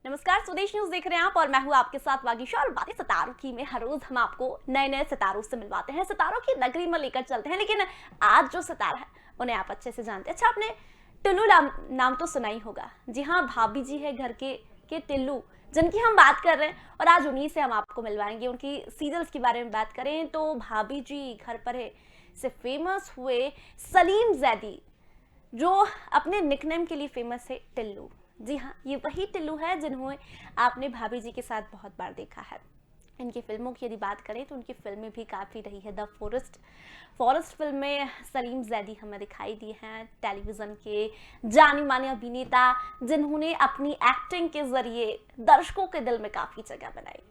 नमस्कार, स्वदेश न्यूज देख रहे हैं आप और मैं हूं आपके साथ वागीशा। और बातें सितारों की में हर रोज हम आपको नए नए सितारों से मिलवाते हैं, सितारों की नगरी में लेकर चलते हैं। लेकिन आज जो सितारा है उन्हें आप अच्छे से जानते हैं। अच्छा, आपने टिल्लू नाम तो सुना ही होगा। जी हाँ, भाभी जी है घर के टिल्लू, जिनकी हम बात कर रहे हैं। और आज उन्हीं से हम आपको मिलवाएंगे। उनकी सीरियल्स के बारे में बात करें तो भाभी जी घर पर है से फेमस हुए सलीम जैदी, जो अपने निकनेम के लिए फेमस है टिल्लू। जी हाँ, ये वही टिल्लू है जिन्होंने आपने भाभी जी के साथ बहुत बार देखा है। इनकी फिल्मों की यदि बात करें तो उनकी फिल्में भी काफ़ी रही है। द फॉरेस्ट फिल्म में सलीम जैदी हमें दिखाई दी हैं, टेलीविज़न के जानी माने अभिनेता जिन्होंने अपनी एक्टिंग के जरिए दर्शकों के दिल में काफ़ी जगह बनाई।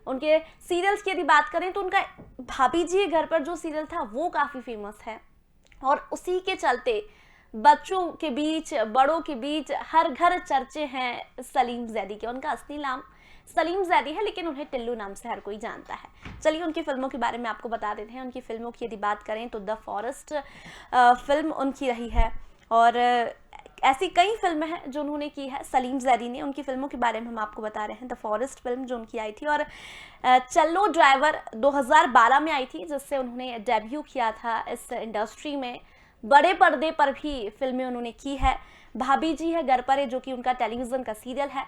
उनके सीरियल्स की यदि बात करें तो उनका भाभी जी घर पर जो सीरियल था वो काफ़ी फेमस है। और उसी के चलते बच्चों के बीच, बड़ों के बीच हर घर चर्चे हैं सलीम जैदी के। उनका असली नाम सलीम जैदी है, लेकिन उन्हें टिल्लू नाम से हर कोई जानता है। चलिए उनकी फिल्मों के बारे में आपको बता देते हैं। उनकी फिल्मों की यदि बात करें तो द फॉरेस्ट फिल्म उनकी रही है। और ऐसी कई फिल्में हैं जो उन्होंने की है सलीम जैदी ने। उनकी फिल्मों के बारे में हम आपको बता रहे हैं। द फॉरेस्ट फिल्म जो उनकी आई थी, और चलो ड्राइवर 2012 में आई थी, जिससे उन्होंने डेब्यू किया था इस इंडस्ट्री में। बड़े पर्दे पर भी फिल्में उन्होंने की है। भाभी जी है घर पर है, जो कि उनका टेलीविज़न का सीरियल है।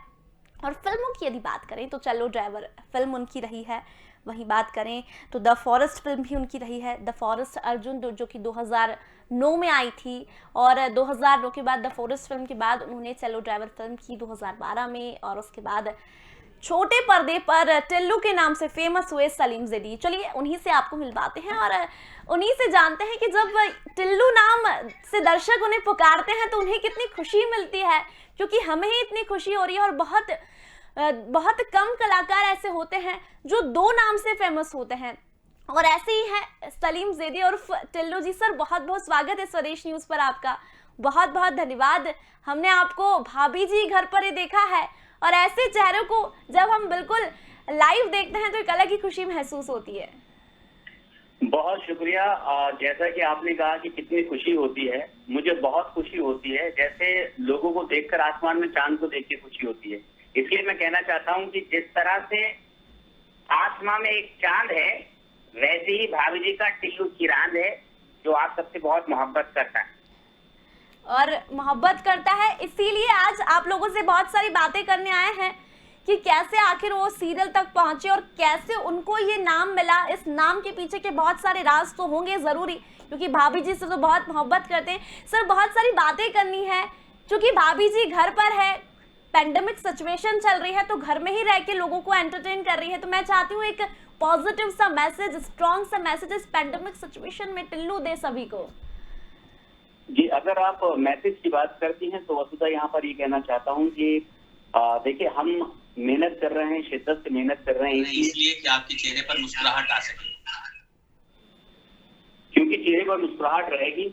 और फिल्मों की यदि बात करें तो चलो ड्राइवर फिल्म उनकी रही है। वहीं बात करें तो द फॉरेस्ट फिल्म भी उनकी रही है। द फॉरेस्ट अर्जुन जो कि 2009 में आई थी, और 2009 के बाद द फॉरेस्ट फिल्म के बाद उन्होंने चलो ड्राइवर फिल्म की 2012 में। और उसके बाद छोटे पर्दे पर टिल्लू के नाम से फेमस हुए सलीम जैदी। चलिए उन्हीं से आपको मिलवाते हैं और उन्हीं से जानते हैं कि जब टिल्लू नाम से दर्शक उन्हें पुकारते हैं तो उन्हें कितनी खुशी मिलती है, क्योंकि हमें ही इतनी खुशी हो रही है। और बहुत कम कलाकार ऐसे होते हैं जो दो नाम से फेमस होते हैं, और ऐसे ही है सलीम जैदी और टिल्लू जी। सर, बहुत बहुत स्वागत है स्वदेश न्यूज पर आपका। बहुत बहुत धन्यवाद। हमने आपको भाभी जी घर पर ही देखा है, और ऐसे चेहरों को जब हम बिल्कुल लाइव देखते हैं तो एक अलग ही खुशी महसूस होती है। बहुत शुक्रिया। जैसा कि आपने कहा कि कितनी खुशी होती है, मुझे बहुत खुशी होती है। जैसे लोगों को देखकर आसमान में चांद को देख के खुशी होती है, इसलिए मैं कहना चाहता हूं कि जिस तरह से आसमान में एक चांद है, वैसे ही भाभी जी का टिल्लू चिरांद है, जो आप सबसे बहुत मोहब्बत करता है और मोहब्बत करता है। इसीलिए आज आप लोगों से बहुत सारी बातें करने आए हैं कि कैसे आखिर वो सीरियल तक पहुंचे और कैसे उनको ये नाम मिला। इस नाम के पीछे के बहुत सारे राज तो होंगे जरूरी, क्योंकि भाभी जी से तो बहुत मोहब्बत करते हैं। सर, बहुत सारी बातें करनी है, क्योंकि भाभी जी घर पर है, पेंडेमिक सिचुएशन चल रही है, तो घर में ही रह के लोगों को एंटरटेन कर रही है। तो मैं चाहती हूँ एक पॉजिटिव सा मैसेज, स्ट्रॉन्ग सा मैसेज इस पेंडेमिक सिचुएशन में टिल्लू दे सभी को। जी, अगर आप मैसेज की बात करती हैं तो वसुधा यहाँ पर ये कहना चाहता हूँ कि देखिए, हम मेहनत कर रहे हैं, शिद्दत से मेहनत कर रहे हैं इसलिए कि आपके चेहरे पर मुस्कुराहट आ सके। क्योंकि चेहरे पर मुस्कुराहट रहेगी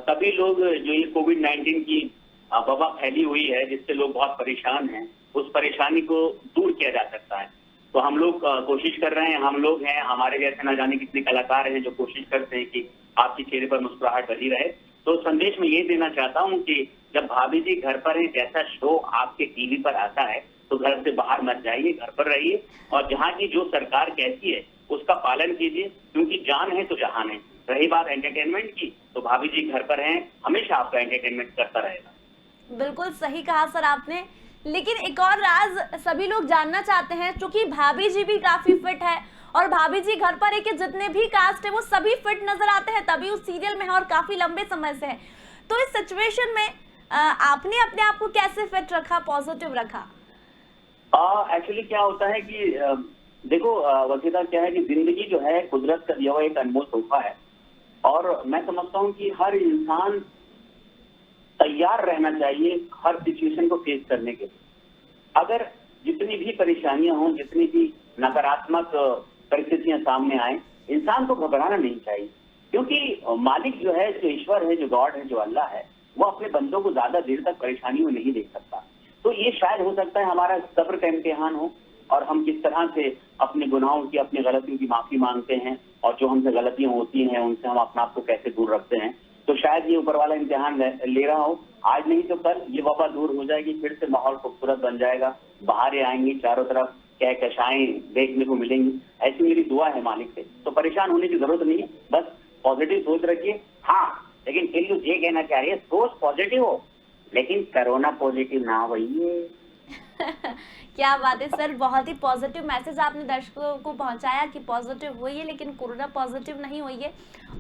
तभी लोग, जो ये कोविड-19 की वबा फैली हुई है जिससे लोग बहुत परेशान हैं, उस परेशानी को दूर किया जा सकता है। तो हम लोग कोशिश कर रहे हैं, हम लोग हैं, हमारे जैसे न जाने कितने कलाकार हैं जो कोशिश करते हैं कि आपके चेहरे पर मुस्कुराहट बनी रहे। तो संदेश में ये देना चाहता हूँ कि जब भाभी जी घर पर है, जैसा शो आपके टीवी पर आता है, तो घर से बाहर मत जाइए, घर पर रहिए, और जहाँ की जो सरकार कहती है उसका पालन कीजिए, क्योंकि जान है तो जहान है। रही बात एंटरटेनमेंट की, तो भाभी जी घर पर हैं, हमेशा आपका एंटरटेनमेंट करता रहेगा। बिल्कुल सही कहा सर आपने। लेकिन एक और राज सभी लोग जानना चाहते हैं, क्योंकि भाभी जी भी काफी फिट है, और भाभी जी घर पर है कि जितने भी कास्ट है वो सभी फिट नजर आते हैं, तभी उस सीरियल में है और काफी लंबे समय से है। तो इस सिचुएशन में आपने अपने आप को कैसे फिट रखा, पॉजिटिव रखा? एक्चुअली क्या होता है कि देखो वसीता, क्या है कि जिंदगी जो है कुदरत का दिया हुआ एक अनमोल तोहफा है, और मैं समझता हूँ कि हर इंसान तैयार रहना चाहिए हर सिचुएशन को फेस करने के लिए। अगर जितनी भी परेशानियां हों, जितनी भी नकारात्मक परिस्थितियां सामने आए, इंसान को घबराना नहीं चाहिए, क्योंकि मालिक जो है, जो ईश्वर है, जो गॉड है, जो अल्लाह है, वो अपने बंदों को ज्यादा देर तक परेशानी में नहीं देख सकता। तो ये शायद हो सकता है हमारा सब्र का इम्तिहान हो, और हम किस तरह से अपने गुनाहों की, अपनी गलतियों की माफी मांगते हैं, और जो हमसे गलतियां होती हैं उनसे हम अपने आप को कैसे दूर रखते हैं। तो शायद ये ऊपर वाला इम्तिहान ले रहा हो, आज नहीं तो कल ये वबा दूर हो जाएगी, फिर से माहौल खूबसूरत बन जाएगा, बाहरें आएंगी, चारों तरफ कहकशाएं देखने को मिलेंगी। ऐसी मेरी दुआ है मालिक से। तो परेशान होने की जरूरत नहीं है, बस पॉजिटिव सोच रखिए। हाँ, लेकिन फिर ये कहना चाह रही है सोच पॉजिटिव हो लेकिन कोरोना पॉजिटिव ना हो। क्या बात है सर, बहुत ही पॉजिटिव मैसेज आपने दर्शकों को पहुंचाया कि पॉजिटिव होइए लेकिन कोरोना पॉजिटिव नहीं होइए,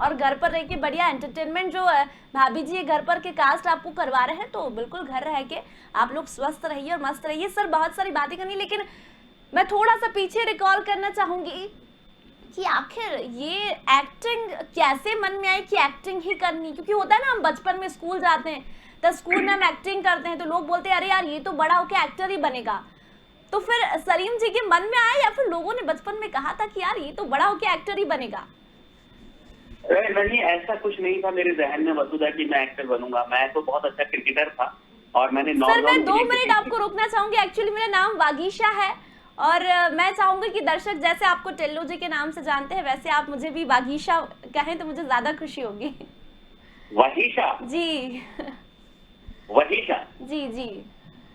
और घर पर रह के बढ़िया एंटरटेनमेंट जो भाभी जी घर पर के कास्ट आपको करवा रहे हैं, तो बिल्कुल घर रह के आप लोग स्वस्थ रहिए और मस्त रहिए। सर बहुत सारी बातें करनी, लेकिन मैं थोड़ा सा पीछे रिकॉल करना चाहूंगी कि आखिर ये एक्टिंग कैसे मन में आई कि एक्टिंग ही करनी, क्योंकि होता है ना हम बचपन में स्कूल जाते हैं तो स्कूल में हम एक्टिंग करते हैं तो लोग बोलते हैं अरे यार ये तो बड़ा होके एक्टर ही बनेगा। तो फिर सलीम जी के मन में आया या फिर लोगों ने बचपन में कहा था कि यार ये तो बड़ा होके एक्टर ही बनेगा? नहीं, ऐसा कुछ नहीं था मेरे जहन में वसुधा कि मैं एक्टर बनूंगा। मैं तो बहुत अच्छा क्रिकेटर था और मैंने सर मैं 2 मिनट आपको रोकना चाहूंगी। एक्चुअली मेरा नाम वागीशा है और मैं चाहूंगी कि दर्शक जैसे आपको टिल्लू जी के नाम से जानते हैं वैसे आप मुझे भी वागीशा कहें तो मुझे ज्यादा खुशी होगी। वहीशा जी वहीशा जी जी।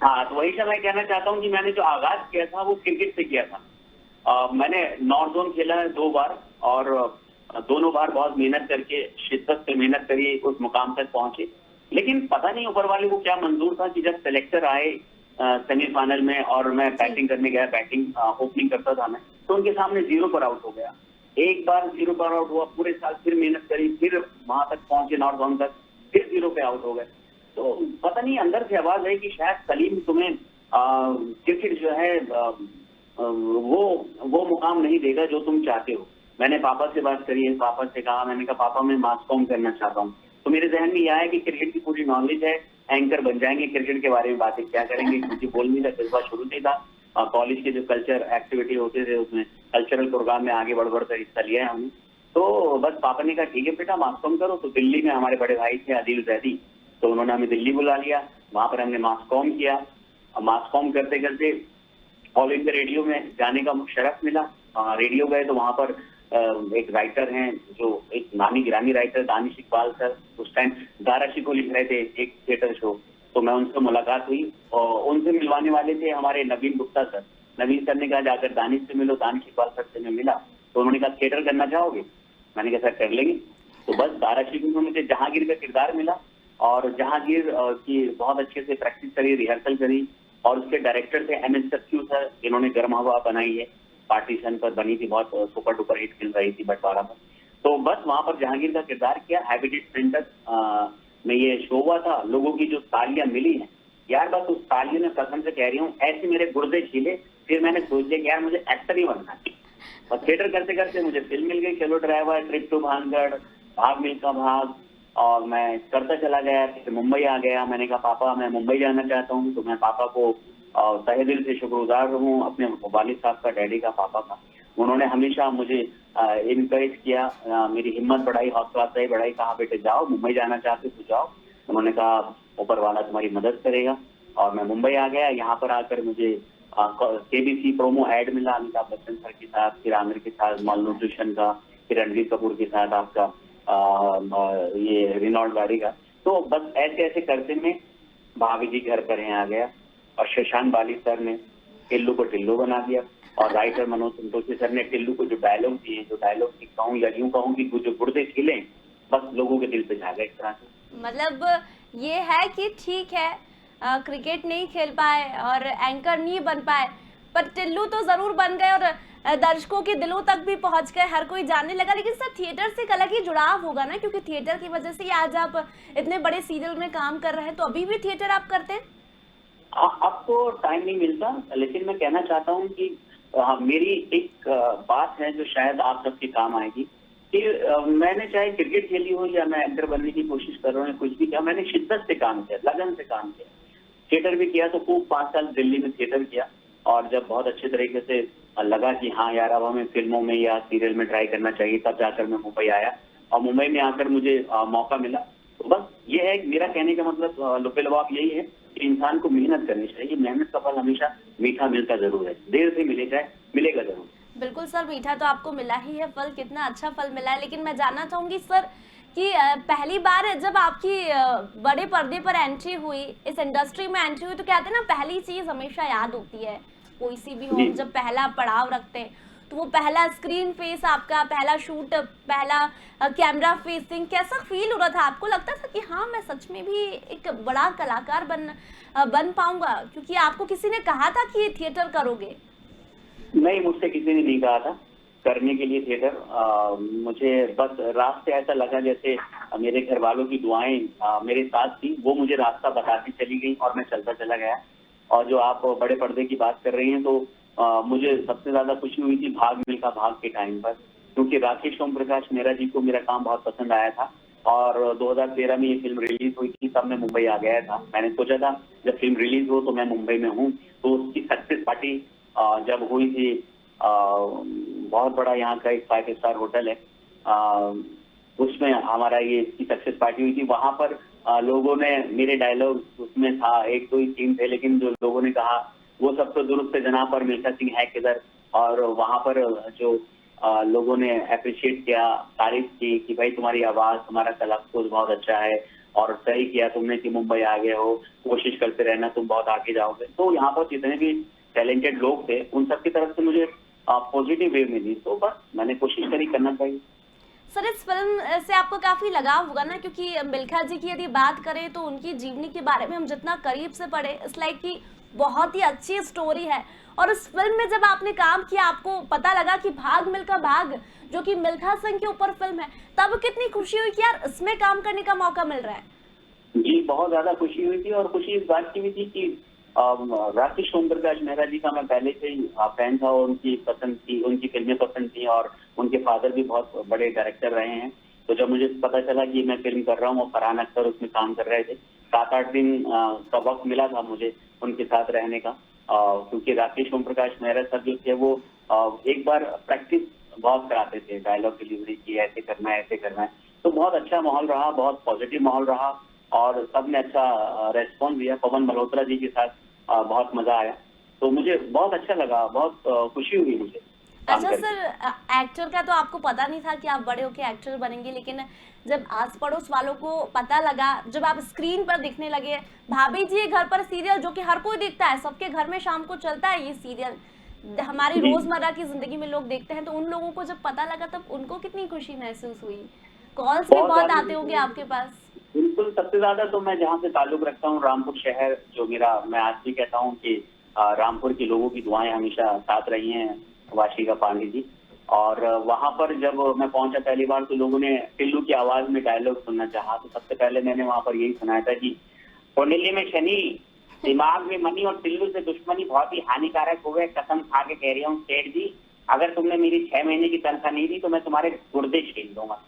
हाँ, तो वहीशा मैं कहना चाहता हूँ कि मैंने जो आगाज किया था वो क्रिकेट से किया था। मैंने नॉर्थ जोन खेला है 2 बार और दोनों बार बहुत मेहनत करके शिद्दत से मेहनत करी उस मुकाम तक पहुंचे। लेकिन पता नहीं ऊपर वाले को क्या मंजूर था कि जब सेलेक्टर आए सेमीफाइनल में और मैं बैटिंग करने गया, बैटिंग ओपनिंग करता था मैं, तो उनके सामने 0 पर आउट हो गया। एक बार 0 पर आउट हुआ, पूरे साल फिर मेहनत करी, फिर वहां तक पहुंचे नॉर्थ जोन तक, फिर 0 पे आउट हो गए। तो पता नहीं अंदर से आवाज है कि शायद सलीम तुम्हें क्रिकेट जो है वो मुकाम नहीं देगा जो तुम चाहते हो। मैंने पापा से बात करी है, पापा से कहा, मैंने कहा पापा मैं मास कॉम करना चाहता हूँ। तो मेरे जहन में यह है कि क्रिकेट की पूरी नॉलेज है, एंकर बन जाएंगे, क्रिकेट के बारे में बातें क्या करेंगे, क्योंकि बोलने का जज्बा शुरू से था। कॉलेज के जो कल्चर एक्टिविटी होते थे उसमें कल्चरल प्रोग्राम में आगे बढ़ कर हिस्सा लिया है हमने। तो बस पापा ने कहा ठीक है बेटा मास कॉम करो। तो दिल्ली में हमारे बड़े भाई थे आदिल जैदी, तो उन्होंने हमें दिल्ली बुला लिया, वहां पर हमने मास कॉम किया। मास कॉम करते करते ऑल इंडिया रेडियो में जाने का शरफ मिला। रेडियो गए तो वहां पर एक राइटर हैं जो एक नामी गिरामी राइटर दानिश इकबाल सर, उस टाइम दारा शिको लिख रहे थे एक थिएटर शो, तो मैं उनसे मुलाकात हुई और उनसे मिलवाने वाले थे हमारे नवीन गुप्ता सर। नवीन सर ने कहा जाकर दानिश से मिलो, दानिश इकबाल सर से मैं मिला तो उन्होंने कहा थिएटर करना चाहोगे? मैंने कहा सर कर लेंगे। तो बस दारा शिको में मुझे जहांगीर का किरदार मिला और जहांगीर की बहुत अच्छे से प्रैक्टिस करी, रिहर्सल करी और उसके डायरेक्टर थे MS सत्यू सर, जिन्होंने गर्म हवा बनाई है, पार्टीशन पर बनी थी, बहुत सुपर डुपर हिट फिल्म रही थी बंटवारा पर। तो बस वहां पर जहांगीर का किरदार किया। हैबिटेट सेंटर में ये शो हुआ था, लोगों की जो तालियां मिली हैं यार, बस उस तालियों में कसम से कह रही हूँ ऐसे मेरे गुर्दे छीले। फिर मैंने सोच लिया कि यार मुझे एक्टर ही बनना है और थिएटर करते करते मुझे फिल्म मिल गई, चलो ड्राइवर, ट्रिप टू भानगढ़, भाग मिल्खा भाग, और मैं करता चला गया। फिर मुंबई आ गया, मैंने कहा पापा मैं मुंबई जाना चाहता हूँ। तो मैं पापा को तहे दिल से शुक्रगुजार हूँ, अपने वालिद साहब का, डैडी का, पापा का। उन्होंने हमेशा मुझे इनकरेज किया, मेरी हिम्मत बढ़ाई, हौसला अफजाई बढ़ाई, कहा बेटे जाओ, मुंबई जाना चाहते तो जाओ। उन्होंने कहा ऊपर वाला तुम्हारी मदद करेगा। और मैं मुंबई आ गया। यहाँ पर आकर मुझे KBC प्रोमो एड मिला अमिताभ बच्चन सर के साथ, फिर आमिर के साथ, माल न्यूट्रिशन का, फिर रणवीर कपूर के साथ आपका ये रिनॉल्ड गाड़ी का। तो बस ऐसे ऐसे करते में भाभी जी घर पर यहाँ आ गया और शशांक बाली सर ने टिल्लू को टिल्लू बना दिया और राइटर मनोज संतोषी सर ने टिल्लू को जो डायलॉग दिए, जो डायलॉग कहूँ या यूं कहूँ कि जो गुर्दे खिले, बस लोगों के दिल पे जा गए एक तरह से। मतलब ये है कि ठीक है क्रिकेट नहीं खेल पाए और एंकर नहीं बन पाए, पर टिल्लू तो जरूर बन गए और दर्शकों के दिलों तक भी पहुंच गए, हर कोई जानने लगा। लेकिन सर थिएटर से एक अलग ही जुड़ाव होगा ना, क्योंकि थिएटर की वजह से ही आज आप इतने बड़े सीरियल में काम कर रहे हैं। तो अभी भी थिएटर आप करते हैं? अब तो टाइम नहीं मिलता, लेकिन मैं कहना चाहता हूँ कि मेरी एक बात है जो शायद आप सबके काम आएगी कि मैंने चाहे क्रिकेट खेली हो या मैं एक्टर बनने की कोशिश कर रहा हूँ, कुछ भी किया, मैंने शिद्दत से काम किया, लगन से काम किया। थिएटर भी किया तो खूब 5 साल दिल्ली में थिएटर किया और जब बहुत अच्छे तरीके से लगा कि हाँ यार अब हमें फिल्मों में या सीरियल में ट्राई करना चाहिए, तब जाकर मैं मुंबई आया और मुंबई में आकर मुझे मौका मिला। तो बस ये है मेरा कहने का मतलब लुबे लबाब यही है कि इंसान को मेहनत करनी चाहिए। मेहनत का फल हमेशा मीठा मिलता जरूर है, देर से मिले जाए मिलेगा जरूर। बिल्कुल सर, मीठा तो आपको मिला ही है, फल कितना अच्छा फल मिला है। लेकिन मैं जानना चाहूंगी सर कि पहली बार जब आपकी बड़े पर्दे पर एंट्री हुई, इस इंडस्ट्री में एंट्री हुई, तो कहते हैं ना पहली चीज हमेशा याद होती है। कोई सी भी हो, हम जब पहला पड़ाव रखते हैं तो वो पहला स्क्रीन फेस आपका, पहला शूट, पहला कैमरा फेसिंग, कैसा फील हो रहा था? आपको लगता था कि हाँ मैं सच में भी एक बड़ा कलाकार बन पाऊंगा? क्योंकि आपको किसी ने कहा था कि थिएटर करोगे। नहीं, मुझसे किसी ने नहीं कहा था करने के लिए थिएटर। मुझे बस रास्ते ऐसा लगा जैसे मेरे घर वालों की दुआएं मेरे साथ थी, वो मुझे रास्ता बताती चली गई और मैं चलता चला गया। और जो आप बड़े पर्दे की बात कर रही हैं, तो मुझे सबसे ज्यादा खुशी हुई थी भाग मिल्खा भाग के टाइम पर, क्योंकि राकेश ओम प्रकाश मेहरा जी को मेरा काम बहुत पसंद आया था। और 2013 में ये फिल्म रिलीज हुई थी, तब मैं मुंबई आ गया था। मैंने सोचा था जब फिल्म रिलीज हो तो मैं मुंबई में हूँ, तो उसकी सक्सेस पार्टी जब हुई थी, बहुत बड़ा यहाँ का एक 5 स्टार होटल है, उसमें हमारा ये इसकी सक्सेस पार्टी हुई थी। वहां पर लोगों ने मेरे डायलॉग उसमें था, एक दो ही सीन थे, लेकिन जो लोगों ने कहा वो सब तो दुरुस्त है जनाब, पर मिल्खा सिंह है किधर। और वहां पर जो लोगों ने अप्रिशिएट किया, तारीफ की कि भाई तुम्हारी आवाज, तुम्हारा कलाकुल बहुत अच्छा है और सही किया तुमने कि मुंबई आ गए हो, कोशिश करते रहना, तुम बहुत आगे जाओगे। तो यहाँ पर जितने भी टैलेंटेड लोग थे उन सबकी तरफ से मुझे पॉजिटिव वे मिली, तो बस मैंने कोशिश करी करना चाहिए। सर इस फिल्म से आपको काफी लगाव होगा ना, क्योंकि मिल्खा जी की यदि बात करें तो उनकी जीवनी के बारे में हम जितना करीब से पढ़े, इट्स लाइक कि बहुत ही अच्छी स्टोरी है। और उस फिल्म में जब आपने काम किया, आपको पता लगा कि भाग मिल्खा भाग जो कि मिल्खा सिंह के ऊपर फिल्म है, तब कितनी खुशी हुई कि यार इसमें काम करने का मौका मिल रहा है? जी, बहुत ज्यादा खुशी हुई थी। और खुशी इस बात की भी थी कि राकेश ओम प्रकाश मेहरा जी का मैं पहले से ही फैन था, और उनकी पसंद थी, उनकी फिल्में पसंद थी, और उनके फादर भी बहुत बड़े डायरेक्टर रहे हैं। तो जब मुझे पता चला कि मैं फिल्म कर रहा हूँ और फरहान अख्तर उसमें काम कर रहे थे, 7-8 दिन का वक्त मिला था मुझे उनके साथ रहने का, क्योंकि राकेश ओम प्रकाश मेहरा सर जो थे वो एक बार प्रैक्टिस बहुत कराते थे डायलॉग डिलीवरी की, ऐसे करना है ऐसे करना है। तो बहुत अच्छा माहौल रहा, बहुत पॉजिटिव माहौल रहा, और सबने अच्छा रेस्पॉन्स दिया। पवन मल्होत्रा जी के साथ बहुत मजा आया, तो मुझे बहुत अच्छा लगा, बहुत खुशी हुई मुझे। अच्छा सर, एक्टर का तो आपको पता नहीं था कि आप बड़े होके एक्टर बनेंगे, लेकिन जब आस पड़ोस वालों को पता लगा, जब आप स्क्रीन पर दिखने लगे, भाभी जी घर पर सीरियल जो कि हर कोई देखता है, सबके घर में शाम को चलता है ये सीरियल, हमारी रोजमर्रा की जिंदगी में लोग देखते हैं, तो उन लोगों को जब पता लगा तब उनको कितनी खुशी महसूस हुई? कॉल्स भी बहुत आते होंगे आपके पास? बिल्कुल, सबसे ज्यादा तो मैं जहाँ से ताल्लुक रखता हूँ, रामपुर शहर, जो मेरा, मैं आज भी कहता हूँ कि रामपुर के लोगों की दुआएं हमेशा साथ रही हैं वाशिका पांडे जी। और वहां पर जब मैं पहुंचा पहली बार, तो लोगों ने टिल्लू की आवाज में डायलॉग सुनना चाहा। तो सबसे पहले मैंने वहां पर यही सुनाया था कि कुंडली में शनि, दिमाग में मनी, और टिल्लू से दुश्मनी बहुत ही हानिकारक हो गए। कसम खा के कह रही हूँ सेठ जी, अगर तुमने मेरी 6 महीने की तनख्वाह नहीं दी तो मैं तुम्हारे गुर्दे छीन दूंगा।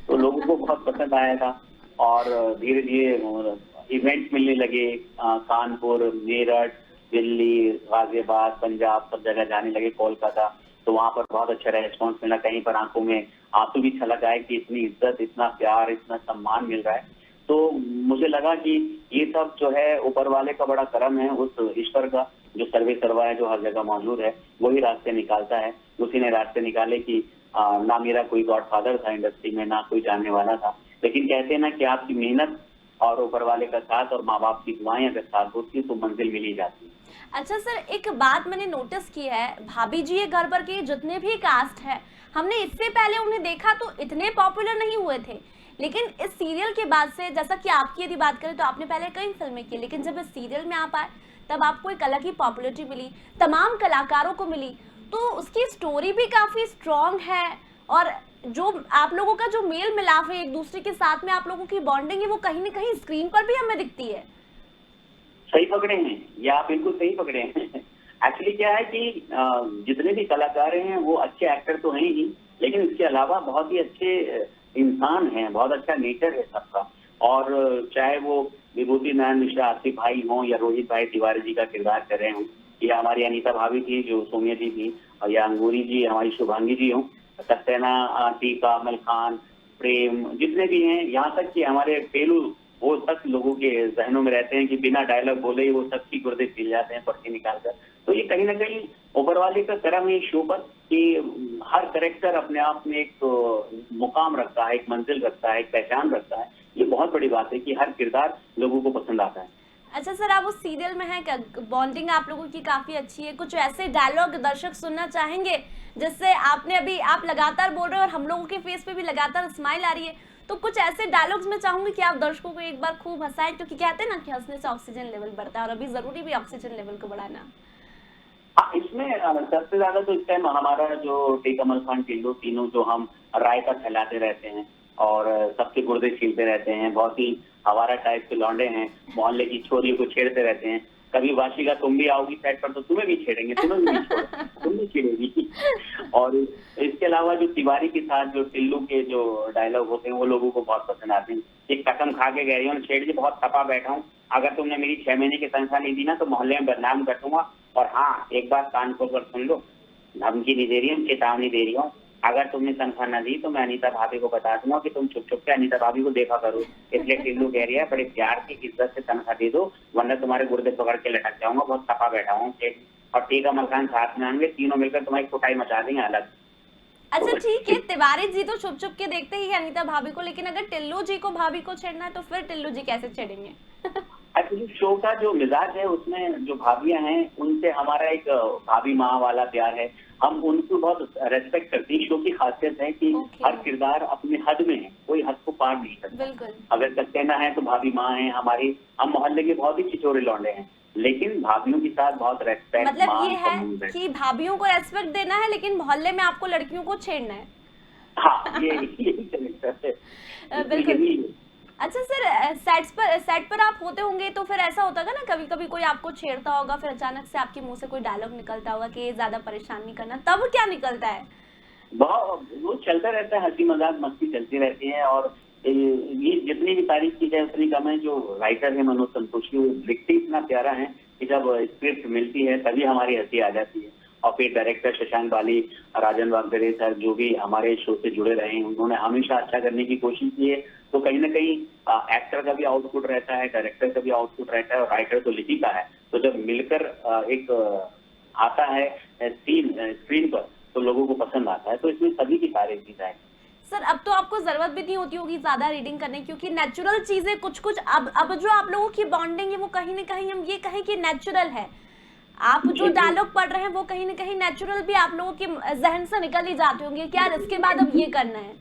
तो लोगों को बहुत पसंद आया था, और धीरे धीरे इवेंट्स मिलने लगे, कानपुर, मेरठ, दिल्ली, गाजियाबाद, पंजाब, सब जगह जाने लगे, कोलकाता। तो वहां पर बहुत अच्छा रेस्पॉन्स मिला, कहीं पर आंखों में आंसू भी छलक आए कि इतनी इज्जत, इतना प्यार, इतना सम्मान मिल रहा है। तो मुझे लगा कि ये सब जो है ऊपर वाले का बड़ा करम है, उस ईश्वर का जो सर्वे सर्वा है, जो हर जगह मौजूद है, वही रास्ते निकालता है। उसी ने रास्ते निकाले कि ना मेरा कोई गॉडफादर था इंडस्ट्री में, ना कोई जानने वाला था, लेकिन कहते हैं ना कि आपकी मेहनत और ऊपर वाले का साथ और माँ बाप की दुआएं अगर साथ होती है तो मंजिल मिल ही जाती है। अच्छा सर, एक बात मैंने नोटिस की है, भाभी जी ये घर पर के जितने भी कास्ट है, हमने इससे पहले उन्हें देखा तो इतने पॉपुलर नहीं हुए थे, लेकिन इस सीरियल के बाद से, जैसा कि आपकी यदि बात करें तो आपने पहले कई फिल्में की, लेकिन जब इस सीरियल में आप आए तब आपको एक अलग ही पॉपुलरिटी मिली, तमाम कलाकारों को मिली, तो उसकी स्टोरी भी काफी स्ट्रॉन्ग है, और जो आप लोगों का जो मेल मिलाप है एक दूसरे के साथ में, आप लोगों की बॉन्डिंग है, वो कहीं ना कहीं स्क्रीन पर भी हमें दिखती है। सही पकड़े हैं, ये आप बिल्कुल सही पकड़े हैं। एक्चुअली क्या है कि जितने भी कलाकार हैं वो अच्छे एक्टर तो हैं ही, लेकिन इसके अलावा बहुत ही अच्छे इंसान हैं, बहुत अच्छा नेचर है सबका। और चाहे वो विभूति नारायण मिश्रा आसिफ भाई हों, या रोहित भाई तिवारी जी का किरदार कर रहे हों, या हमारी अनीता भाभी थी जो सोनिया जी थी, या अंगूरी जी हमारी शुभांगी जी हों, सक्सेना, टीका, अमल खान, प्रेम, जितने भी हैं, यहाँ तक कि हमारे पेलू वो तक लोगों के जहनों में रहते हैं कि बिना डायलॉग बोले ही वो सबकी गुर्दे छिल जाते हैं पर्ची निकाल कर। तो ये कहीं ना कहीं ऊपर वाले का करम है शो पर कि हर कैरेक्टर अपने आप में एक मुकाम रखता है, एक मंजिल रखता है, एक पहचान रखता है। ये बहुत बड़ी बात है कि हर किरदार लोगों को पसंद आता है। अच्छा सर, आप उस सीरियल में हैं, बॉन्डिंग आप लोगों की काफी अच्छी है, कुछ ऐसे डायलॉग दर्शक सुनना चाहेंगे जिससे आपने अभी आप लगातार बोल रहे हो और हम लोगों के फेस पे भी लगातार स्माइल आ रही है, तो कुछ ऐसे डायलॉग्स मैं चाहूंगी कि आप दर्शकों को एक बार खूब हंसाएं, क्योंकि कहते हैं ना कि हंसने से ऑक्सीजन लेवल बढ़ता है और अभी जरूरी भी ऑक्सीजन लेवल को बढ़ाना। हाँ, इसमें सबसे ज्यादा तो इस टाइम हमारा जो टी कमल खान टिल्लू तीनों जो हम रायता फैलाते रहते हैं और सबके गुर्दे छीलते रहते हैं, बहुत ही हमारा टाइप के लौंडे हैं, मोहल्ले की छोरियों को छेड़ते रहते हैं। कभी वाशिका तुम भी आओगी साइड पर तो तुम्हें भी छेड़ेंगे, तुम्हें भी छोड़ेंगे, तुम भी छेड़ेगी। और इसके अलावा जो तिवारी के साथ जो टिल्लू के जो डायलॉग होते हैं वो लोगों को बहुत पसंद आते हैं। एक कसम खा के कह रही हूँ छेड़ जी, बहुत तपा बैठा हूँ, अगर तुमने मेरी 6 महीने की तनख्वाह नहीं दी ना तो मोहल्ले में बदनाम कर दूंगा। और हाँ, एक बात कान खोल कर सुन लो, धमकी नहीं दे रही हूँ, चेतावनी दे रही हूँ, अगर तुमने तनख्वाह न दी तो मैं अनीता भाभी को बता दूंगा कि तुम छुप छुप के अनीता भाभी को देखा करो। इसलिए टिल्लू कह रही है बड़े प्यार की इज्जत से तनख्वाह दे दो, वरना तुम्हारे गुर्दे पकड़ के लटक जाऊंगा, बहुत तपा बैठा हूँ। और टीका मलखान साथ में आएंगे, तीनों मिलकर तुम्हारी कुटाई मचा देंगे अलग। अच्छा ठीक है, तिवारी जी तो छुप छुप के देखते ही है अनीता भाभी को, लेकिन अगर टिल्लू जी को भाभी को छेड़ना है तो फिर टिल्लू जी कैसे छेड़ेंगे? एक्चुअली शो का जो मिजाज है उसमें जो भाभियां हैं उनसे हमारा एक भाभी माँ वाला प्यार है। हम उनको बहुत रेस्पेक्ट करते हैं। शो की खासियत है कि हर किरदार अपने हद में है, कोई हद को पार नहीं करता। बिल्कुल। अगर सक्सेना है तो भाभी माँ है हमारी। हम मोहल्ले के बहुत ही छिछोरे लौंडे हैं, लेकिन भाभियों के साथ बहुत रेस्पेक्ट, मतलब ये है कि भाभियों को रेस्पेक्ट देना है लेकिन मोहल्ले में आपको लड़कियों को छेड़ना है। हाँ, ये बिल्कुल। अच्छा सर, सेट पर आप होते होंगे तो फिर ऐसा होता है ना, कभी कभी कोई आपको छेड़ता होगा, फिर अचानक से आपके मुंह से कोई डायलॉग निकलता होगा कि ये ज्यादा परेशान नहीं करना, तब क्या निकलता है? बहुत वो चलता रहता है, हंसी मजाक मस्ती चलती रहती है। और ये जितनी भी तारीफ की जाए उतनी कम है। जो राइटर है मनोज संतोषी, वो लिखते इतना प्यारा है कि जब स्क्रिप्ट मिलती है तभी हमारी हंसी आ जाती है। और फिर डायरेक्टर शशांक बाली, राजन वागदरे सर जो भी हमारे शो से जुड़े रहे हैं, उन्होंने हमेशा अच्छा करने की कोशिश की है। तो कहीं ना कहीं एक्टर का भी आउटपुट रहता है, डायरेक्टर का भी आउटपुट रहता है और राइटर तो लिखी का है। तो जब मिलकर एक आता है सीन स्क्रीन पर तो लोगों को पसंद आता है। तो इसमें सभी की तारीफ की जाए। सर अब तो आपको जरूरत भी नहीं होती होगी ज्यादा रीडिंग करने, क्योंकि नेचुरल चीजें कुछ कुछ अब जो आप लोगों की बॉन्डिंग है वो कहीं ना कहीं हम ये कहें कि नेचुरल है। आप जो डायलॉग पढ़ रहे हैं वो कहीं ना कहीं नेचुरल भी आप लोगों के जहन से निकल ही जाते होंगे कि यार इसके बाद अब ये करना है।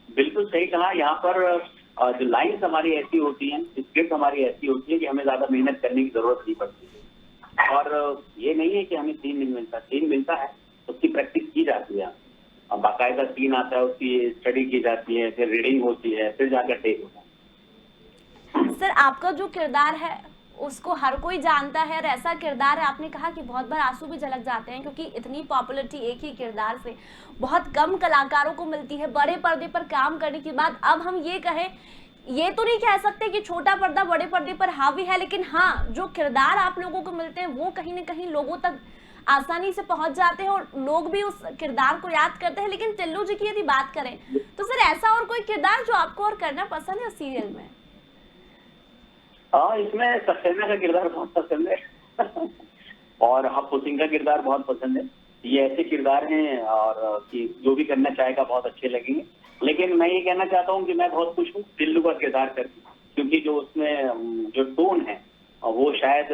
बिल्कुल सही कहा। यहाँ पर जो लाइन्स हमारी ऐसी होती हैं, स्क्रिप्ट हमारी ऐसी होती है कि हमें ज्यादा मेहनत करने की जरूरत नहीं पड़ती। और ये नहीं है कि हमें सीन नहीं मिलता, सीन मिलता है, उसकी प्रैक्टिस की जाती है। अब बाकायदा सीन आता है, उसकी स्टडी की जाती है, फिर रीडिंग होती है, फिर जाकर टेक होता है। सर आपका जो किरदार है उसको हर कोई जानता है और ऐसा किरदार है, आपने कहा कि बहुत बार आंसू भी झलक जाते हैं, क्योंकि इतनी पॉपुलैरिटी एक ही किरदार से बहुत कम कलाकारों को मिलती है। बड़े पर्दे पर काम करने के बाद अब हम ये कहें, ये तो नहीं कह सकते कि छोटा पर्दा बड़े पर्दे पर हावी है, लेकिन हाँ जो किरदार आप लोगों को मिलते हैं वो कहीं ना कहीं लोगों तक आसानी से पहुंच जाते हैं और लोग भी उस किरदार को याद करते हैं। लेकिन टिल्लू जी की यदि बात करें तो सर ऐसा और कोई किरदार जो आपको और करना पसंद है सीरियल में? हाँ, इसमें सक्सेना का किरदार बहुत पसंद है और हप्पू सिंह का किरदार बहुत पसंद है। ये ऐसे किरदार हैं और कि जो भी करना चाहेगा बहुत अच्छे लगेंगे। लेकिन मैं ये कहना चाहता हूँ कि मैं बहुत खुश हूँ टिल्लू का किरदार करके, क्योंकि जो उसमें जो टोन है वो शायद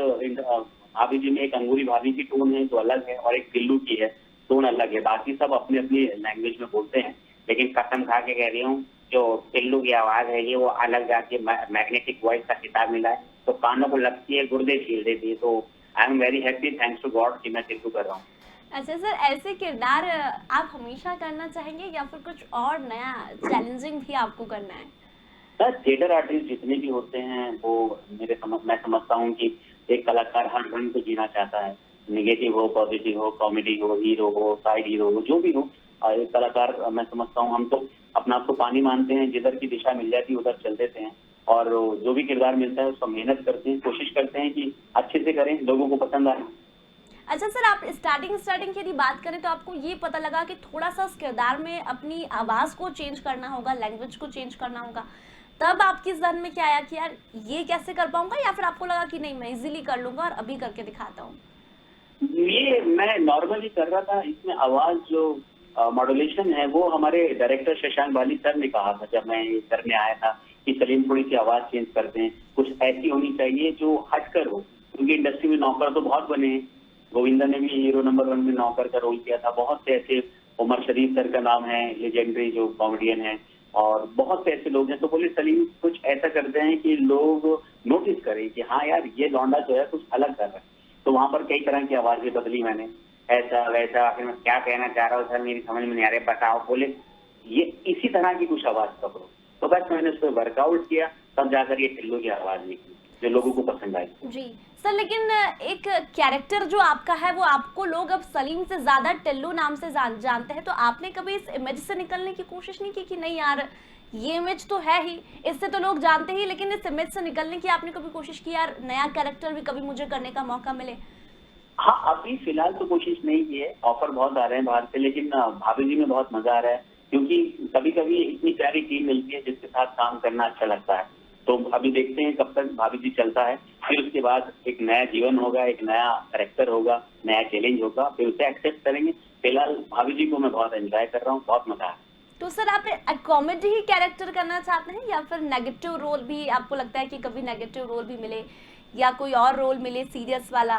भाभी जी में एक अंगूरी भाभी की टोन है जो अलग है और एक टिल्लू की है टोन अलग है। बाकी सब अपनी अपनी लैंग्वेज में बोलते हैं, लेकिन कसम खा के कह रही हूँ जो टिल्लू की आवाज है ये वो अलग जाके मैग्नेटिक वॉइस का किताब मिला है तो कानों को लगती है, गुर्दे छील देती है। तो I am very happy, thanks to God कि मैं टिल्लू कर रहा हूँ। अच्छा सर, ऐसे किरदार आप हमेशा करना चाहेंगे या फिर कुछ और नया चैलेंजिंग भी आपको करना है? सर थिएटर आर्टिस्ट जितने भी होते हैं वो मैं समझता हूँ कि एक कलाकार हर ढंग को जीना चाहता है, निगेटिव हो, पॉजिटिव हो, कॉमेडी हो, हीरो हो, साइड हीरो हो, जो भी हो। एक कलाकार मैं समझता हूँ, हम तो अपना आपको पानी मानते हैं, जिधर की दिशा मिल जाती है उधर चल देते हैं और जो भी किरदार मिलता है उसका मेहनत करते हैं, कोशिश करते हैं कि अच्छे से करें, लोगों को पसंद आए। अच्छा सर, आप स्टार्टिंग की यदि बात करें तो आपको ये पता लगा कि थोड़ा सा इस किरदार में अपनी आवाज़ को चेंज करना होगा, लैंग्वेज को चेंज करना होगा, तब आपके जहन में क्या आया कि यार ये कैसे कर पाऊंगा, या फिर आपको लगा कि नहीं मैं इजीली कर लूंगा और अभी करके दिखाता हूँ? ये मैं नॉर्मली कर रहा था। इसमें आवाज जो मॉड्यूलेशन है वो हमारे डायरेक्टर शशांक बाली सर ने कहा था जब मैं ये करने आया था कि सलीम थोड़ी सी आवाज चेंज कर दें, कुछ ऐसी होनी चाहिए जो हटकर हो, क्योंकि इंडस्ट्री में नौकर तो बहुत बने हैं। गोविंदा ने भी हीरो नंबर 1 में नौकर का रोल किया था। बहुत से ऐसे, उमर शरीफ सर का नाम है, लेजेंडरी जो कॉमेडियन है, और बहुत से ऐसे लोग हैं। तो बोले सलीम कुछ ऐसा करते हैं कि लोग नोटिस करें कि हाँ यार ये लौंडा जो है कुछ अलग कर रहा है। तो वहां पर कई तरह की आवाजें बदली मैंने, ऐसा वैसा। आखिर मैं क्या कहना चाह रहा हूँ सर, मेरी समझ में नहीं आ रहा, बताओ। बोले ये इसी तरह की कुछ आवाज पकड़ो। तो बस मैंने उस पर वर्कआउट किया, तब जाकर ये टिल्लू की आवाज निकली जो लोगों को पसंद आई। जी सर, लेकिन एक कैरेक्टर जो आपका है वो आपको लोग अब सलीम से ज्यादा टिल्लू नाम से जानते हैं, तो आपने कभी इस इमेज से निकलने की कोशिश नहीं की कि नहीं यार ये इमेज तो है ही, इससे तो लोग जानते ही, लेकिन इस इमेज से निकलने की आपने कभी कोशिश की यार नया कैरेक्टर भी कभी मुझे करने का मौका मिले? हाँ, अभी फिलहाल तो कोशिश नहीं की है। ऑफर बहुत आ रहे हैं बाहर से, लेकिन भाभी जी में बहुत मजा आ रहा है, क्योंकि कभी कभी इतनी प्यारी टीम मिलती है जिसके साथ काम करना अच्छा लगता है। तो अभी देखते हैं कब तक भाभी जी चलता है, फिर उसके बाद एक नया जीवन होगा, एक नया कैरेक्टर होगा, नया चैलेंज होगा, फिर उसे एक्सेप्ट करेंगे। फिलहाल भाभी जी को मैं बहुत एंजॉय कर रहा हूँ, बहुत मजा आ रहा है। तो सर आप कॉमेडी ही कैरेक्टर करना चाहते हैं या फिर नेगेटिव रोल भी आपको लगता है कि कभी नेगेटिव रोल भी मिले या कोई और रोल मिले सीरियस वाला?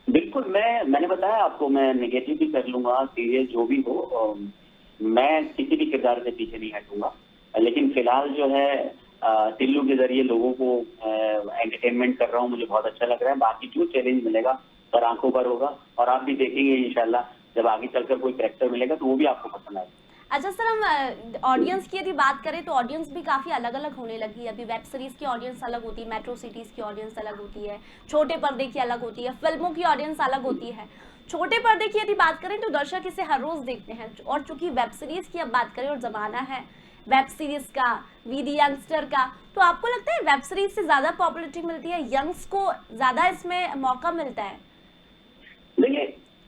बिल्कुल, मैंने बताया आपको, मैं नेगेटिव भी कर लूंगा, सीरियस जो भी हो। मैं किसी भी किरदार से पीछे नहीं हटूंगा। लेकिन फिलहाल जो है टिल्लू के जरिए लोगों को एंटरटेनमेंट कर रहा हूँ, मुझे बहुत अच्छा लग रहा है। बाकी जो चैलेंज मिलेगा पर आंखों पर होगा, और आप भी देखेंगे इंशाल्लाह जब आगे चलकर कोई कैरेक्टर मिलेगा तो वो भी आपको पसंद आएगा। अच्छा सर, हम ऑडियंस की यदि बात करें तो ऑडियंस भी काफ़ी अलग अलग होने लगी है। अभी वेब सीरीज़ की ऑडियंस अलग होती है, मेट्रो सिटीज़ की ऑडियंस अलग होती है, छोटे पर्दे की अलग होती है, फिल्मों की ऑडियंस अलग होती है। छोटे पर्दे की यदि बात करें तो दर्शक इसे हर रोज़ देखते हैं, और चूंकि वेब सीरीज़ की अब बात करें और ज़माना है वेब सीरीज़ का, वीडी यंगस्टर का, तो आपको लगता है वेब सीरीज़ से ज़्यादा पॉपुलरिटी मिलती है, यंग्स को ज़्यादा इसमें मौका मिलता है? देखिए,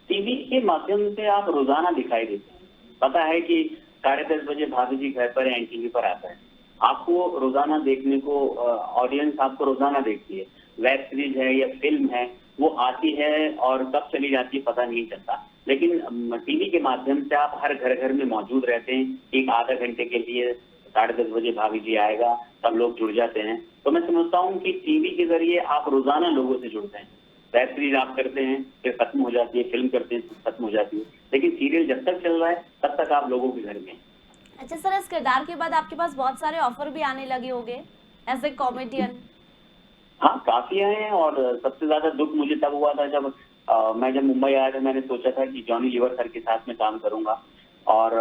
टीवी के माध्यम से आप रोजाना दिखाई देते हैं। पता है कि 10:30 बजे भाभी जी घर पर एनटीवी पर आता है, आपको रोजाना देखने को, ऑडियंस आपको रोजाना देखती है। वेब सीरीज है या फिल्म है, वो आती है और कब चली जाती है पता नहीं चलता। लेकिन टीवी के माध्यम से आप हर घर घर में मौजूद रहते हैं। एक आधा घंटे के लिए 10:30 बजे भाभी जी आएगा, सब लोग जुड़ जाते हैं। तो मैं समझता हूँ कि टीवी के जरिए आप रोजाना लोगों से जुड़ते हैं। वेब सीरीज आप करते हैं फिर खत्म हो जाती है, फिल्म करते हैं फिर खत्म हो जाती है, लेकिन सीरियल जब तक चल रहा है तब तक आप लोगों के घर में। अच्छा सर, इस किरदार के बाद आपके पास बहुत सारे ऑफर भी आने लगे होंगे एज ए कॉमेडियन? हाँ, काफी आए हैं। और सबसे ज्यादा दुख मुझे तब हुआ था जब मैं मुंबई आया था। मैंने सोचा था कि जॉनी लीवर सर के साथ में काम करूंगा, और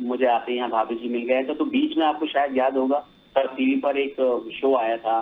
मुझे आते यहाँ भाभी जी मिल गए थे। तो बीच में आपको शायद याद होगा सर, टीवी पर एक शो आया था,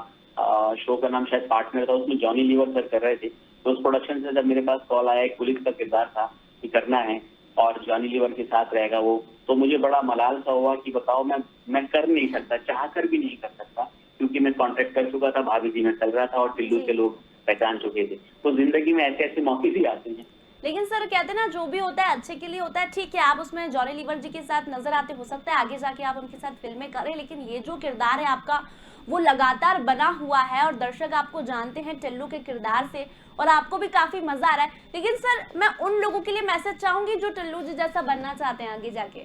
शो का नाम शायद पार्टनर था, उसमें जॉनी लीवर सर कर रहे थे। तो उस प्रोडक्शन से जब मेरे पास कॉल आया, एक पुलिस का किरदार था कि करना है और जॉनी लीवर के साथ रहेगा वो, तो मुझे बड़ा मलाल सा हुआ कि बताओ मैं कर नहीं सकता, चाह कर भी नहीं कर सकता, क्योंकि मैं कॉन्ट्रैक्ट कर चुका था, भाभी जी में चल रहा था और टिल्लू के लोग पहचान चुके थे। तो जिंदगी में ऐसे ऐसे मौके भी आते हैं। लेकिन सर कहते हैं ना, जो भी होता है अच्छे के लिए होता है। ठीक है, आप उसमें जॉनी लीवर जी के साथ नजर आते, हो सकता है आगे जाके आप उनके साथ फिल्में करें, लेकिन ये जो किरदार है आपका वो लगातार बना हुआ है और दर्शक आपको जानते हैं टिल्लू के किरदार से, और आपको भी काफी मजा आ रहा है। लेकिन सर मैं उन लोगों के लिए मैसेज चाहूंगी जो टिल्लू जी जैसा बनना चाहते हैं आगे जाके।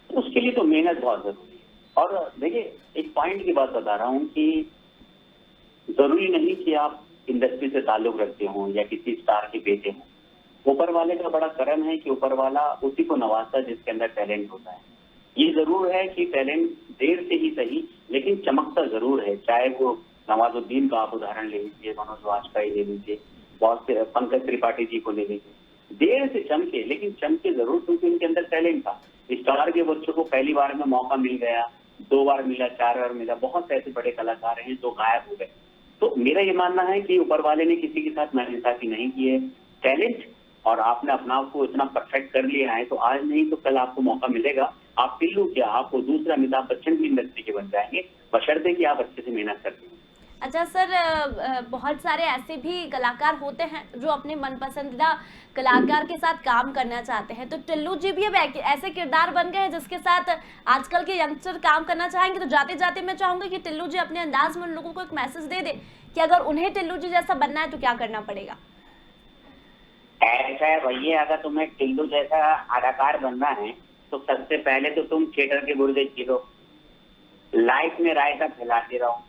उसके लिए तो मेहनत बहुत जरूरी है। और देखिए, एक पॉइंट की बात बता रहा हूँ कि जरूरी नहीं कि आप इंडस्ट्री से ताल्लुक रखते हो या किसी स्टार के बेटे हो। ऊपर वाले का बड़ा करम है कि ऊपर वाला उसी को नवाजता है जिसके अंदर टैलेंट होता है। ये जरूर है कि टैलेंट देर से ही सही लेकिन चमकता जरूर है। चाहे वो नवाजुद्दीन का आप उदाहरण ले लीजिए, मनोज वाजपेयी ले लीजिए, बहुत से पंकज त्रिपाठी जी को ले लीजिए, देर से चमके लेकिन चमके जरूर, क्योंकि उनके अंदर टैलेंट था। स्टार के बच्चों को पहली बार में मौका मिल गया, 2 बार मिला, 4 बार मिला। बहुत से ऐसे बड़े कलाकार हैं जो गायब हो गए। तो मेरा ये मानना है कि ऊपर वाले ने किसी के साथ नाइंसाफी नहीं की है। टैलेंट और आपने अपना आप को इतना परफेक्ट कर लिया है तो आज नहीं तो कल आपको मौका मिलेगा। आप टिल्लू क्या, आपको दूसरा अमिताभ बच्चन की इंडस्ट्री के बन जाएंगे, बशर्ते कि आप अच्छे से मेहनत करते हैं। अच्छा सर, बहुत सारे ऐसे भी कलाकार होते हैं जो अपने मनपसंदीदा कलाकार के साथ काम करना चाहते हैं, तो टिल्लू जी भी अब ऐसे किरदार बन गए हैं जिसके साथ आजकल के यंगस्टर काम करना चाहेंगे। तो जाते जाते मैं चाहूंगी कि टिल्लू जी अपने अंदाज में उन लोगों को एक मैसेज दे दे कि अगर उन्हें टिल्लू जी जैसा बनना है तो क्या करना पड़ेगा। ऐसा है भैया, अगर तुम्हें टिल्लू जैसा अदाकार बनना है तो सबसे पहले तो तुम थिएटर के गुर्दे चीरो, लाइफ में रायता फैलाते रहो।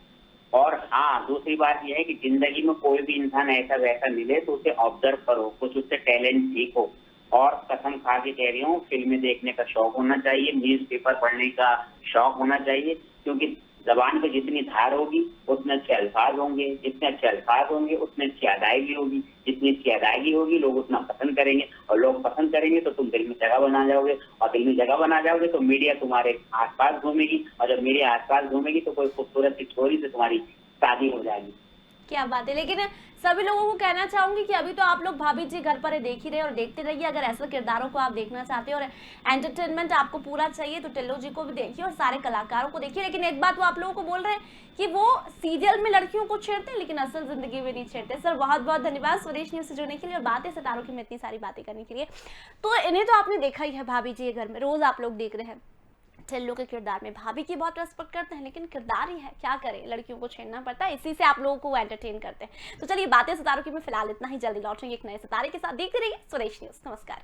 और हाँ, दूसरी बात यह है कि जिंदगी में कोई भी इंसान ऐसा वैसा मिले तो उसे ऑब्जर्व करो, कुछ उससे टैलेंट सीखो। और कसम खा के कह रही हूँ, फिल्में देखने का शौक होना चाहिए, न्यूज़पेपर पढ़ने का शौक होना चाहिए, क्योंकि जबान पे जितनी धार होगी उतने अच्छे अल्फाज होंगे, जितने अच्छे अल्फाज होंगे उतनी अच्छी अदायगी होगी, जितनी अच्छी अदायगी होगी लोग उतना पसंद करेंगे, और लोग पसंद करेंगे तो तुम दिल में जगह बना जाओगे, और दिल में जगह बना जाओगे तो मीडिया तुम्हारे आसपास घूमेगी, और जब मीडिया आसपास घूमेगी तो कोई खूबसूरत सी छोरी से तुम्हारी शादी हो जाएगी। क्या बात है। लेकिन सभी लोगों को कहना चाहूंगी कि अभी तो आप लोग भाभी जी घर पर देख ही रहे और देखते रहिए। अगर ऐसे किरदारों को आप देखना चाहते हो और एंटरटेनमेंट आपको पूरा चाहिए तो टिल्लू जी को भी देखिए और सारे कलाकारों को देखिए। लेकिन एक बात वो आप लोगों को बोल रहे हैं कि वो सीरियल में लड़कियों को छेड़ते हैं लेकिन असल जिंदगी में नहीं छेड़ते। सर बहुत बहुत धन्यवाद स्वदेश न्यूज से जुड़ने के लिए और बातें सितारों की में इतनी सारी बातें करने के लिए। तो इन्हें तो आपने देखा ही है, भाभी जी घर में रोज आप लोग देख रहे हैं। टिल्लू के किरदार में भाभी की बहुत रेस्पेक्ट करते हैं, लेकिन किरदार ही है, क्या करें, लड़कियों को छेड़ना पड़ता है, इसी से आप लोगों को एंटरटेन करते हैं। तो चलिए बातें सितारों की में फिलहाल इतना ही, जल्दी लौटेंगे एक नए सितारे के साथ। देखते रहिए स्वदेश न्यूज। नमस्कार।